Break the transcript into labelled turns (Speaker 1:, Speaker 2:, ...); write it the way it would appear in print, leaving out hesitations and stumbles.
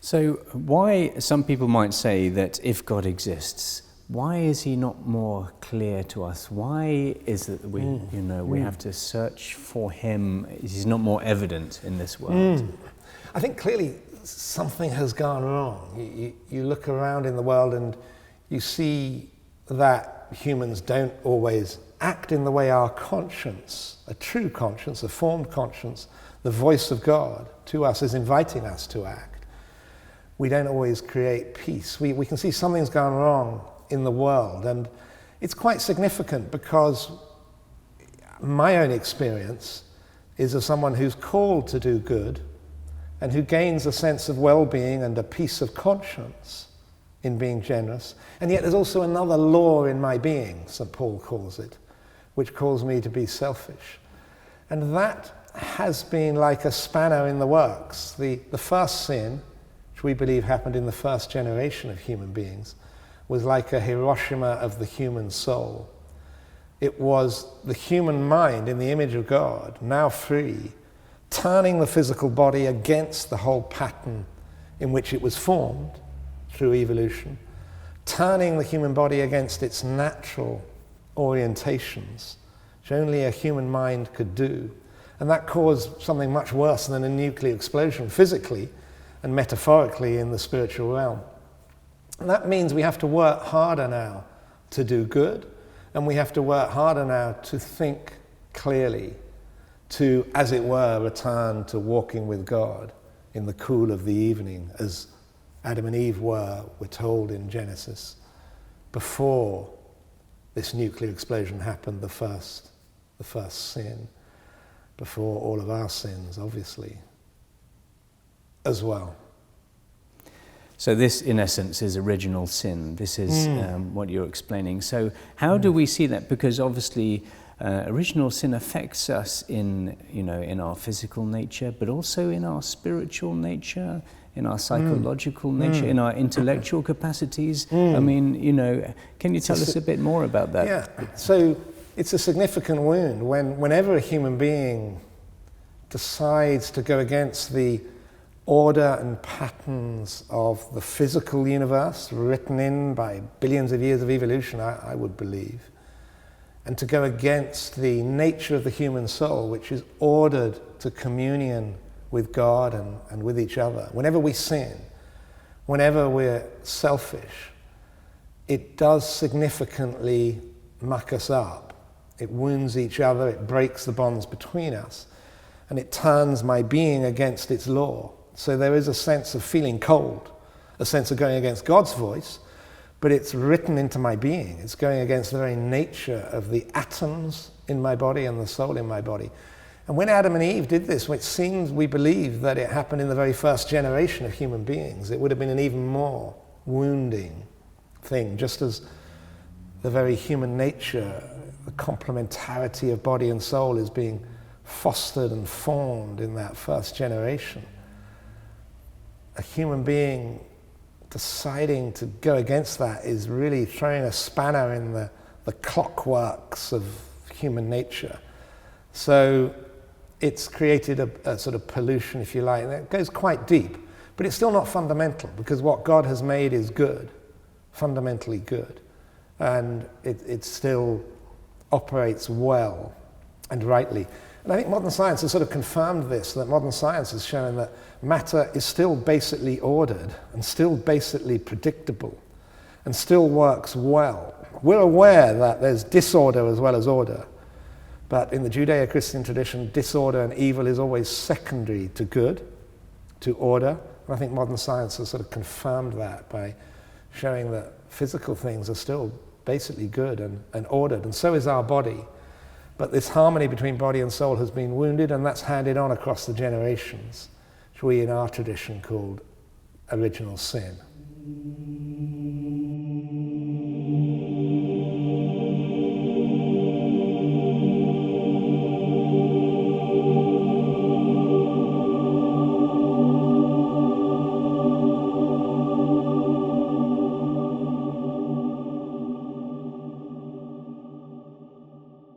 Speaker 1: So why, some people might say that if God exists, why is he not more clear to us? Why is it that we have to search for him? He's not more evident in this world?
Speaker 2: I think clearly something has gone wrong. You look around in the world and you see that humans don't always act in the way our conscience, a true conscience, a formed conscience, the voice of God to us is inviting us to act. We don't always create peace. We can see something's gone wrong in the world, and it's quite significant because my own experience is of someone who's called to do good and who gains a sense of well-being and a peace of conscience in being generous. And yet there's also another law in my being, St. Paul calls it, which calls me to be selfish. And that has been like a spanner in the works. The first sin, which we believe happened in the first generation of human beings, was like a Hiroshima of the human soul. It was the human mind in the image of God, now free, turning the physical body against the whole pattern in which it was formed through evolution, turning the human body against its natural orientations, which only a human mind could do. And that caused something much worse than a nuclear explosion physically and metaphorically in the spiritual realm. And that means we have to work harder now to do good, and we have to work harder now to think clearly, to, as it were, return to walking with God in the cool of the evening, as Adam and Eve were, we're told in Genesis, before this nuclear explosion happened, the first sin, before all of our sins, obviously, as well.
Speaker 1: So this, in essence, is original sin. This is what you're explaining. So how do we see that? Because obviously, original sin affects us in our physical nature, but also in our spiritual nature, in our psychological nature, in our intellectual capacities. I mean, can you tell us a bit more about that?
Speaker 2: Yeah. So it's a significant wound whenever a human being decides to go against the order and patterns of the physical universe written in by billions of years of evolution, I would believe, and to go against the nature of the human soul, which is ordered to communion with God and with each other. Whenever we sin, whenever we're selfish, it does significantly muck us up. It wounds each other, it breaks the bonds between us, and it turns my being against its law. So there is a sense of feeling cold, a sense of going against God's voice, but it's written into my being. It's going against the very nature of the atoms in my body and the soul in my body. And when Adam and Eve did this, which seems, we believe, that it happened in the very first generation of human beings, it would have been an even more wounding thing, just as the very human nature, the complementarity of body and soul is being fostered and formed in that first generation. A human being deciding to go against that is really throwing a spanner in the clockworks of human nature. So it's created a sort of pollution, if you like, and it goes quite deep. But it's still not fundamental, because what God has made is good, fundamentally good. And it still operates well and rightly. And I think modern science has sort of confirmed this, that modern science has shown that matter is still basically ordered and still basically predictable and still works well. We're aware that there's disorder as well as order, but in the Judeo-Christian tradition, disorder and evil is always secondary to good, to order. And I think modern science has sort of confirmed that by showing that physical things are still basically good and ordered, and so is our body. But this harmony between body and soul has been wounded, and that's handed on across the generations, which we in our tradition called original sin.